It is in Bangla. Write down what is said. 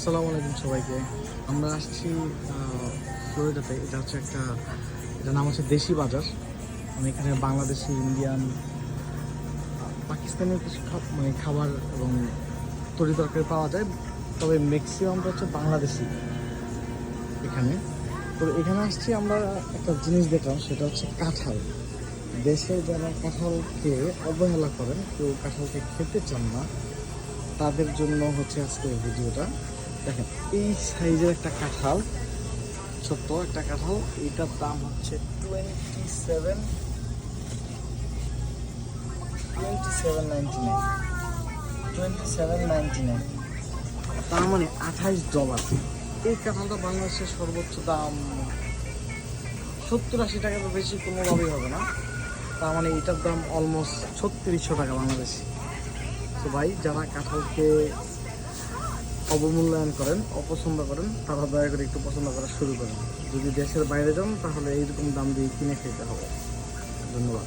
আসসালামু আলাইকুম সবাইকে। আমরা আসছি ফ্লোরিডাতে। এটা হচ্ছে এটার নাম হচ্ছে দেশি বাজার। মানে এখানে বাংলাদেশি, ইন্ডিয়ান, পাকিস্তানি কিছু খাবার এবং তরি তরকারি পাওয়া যায়, তবে ম্যাক্সিমামটা হচ্ছে বাংলাদেশি এখানে। তো এখানে আসছি আমরা একটা জিনিস দেখলাম, সেটা হচ্ছে কাঁঠাল। দেশে যারা কাঁঠালকে অবহেলা করেন, কেউ কাঁঠালকে খেতে চান না, তাদের জন্য হচ্ছে আজকে এই ভিডিওটা। দেখেন, এই সাইজের একটা কাঁঠাল, ছোট্ট একটা কাঁঠাল, এটার দাম হচ্ছে 27.99, তার মানে $28। এই কাঁঠালটা বাংলাদেশের সর্বোচ্চ দাম 70-80 টাকা, তো বেশি কোনোভাবেই হবে না। তার মানে এটার দাম অলমোস্ট 3600 টাকা বাংলাদেশি। তো ভাই, যারা কাঁঠালকে অবমূল্যায়ন করেন, অপছন্দ করেন, তারা দয়া করে একটু পছন্দ করা শুরু করেন। যদি দেশের বাইরে যান তাহলে এইরকম দাম দিয়ে কিনে খেতে হবে। ধন্যবাদ।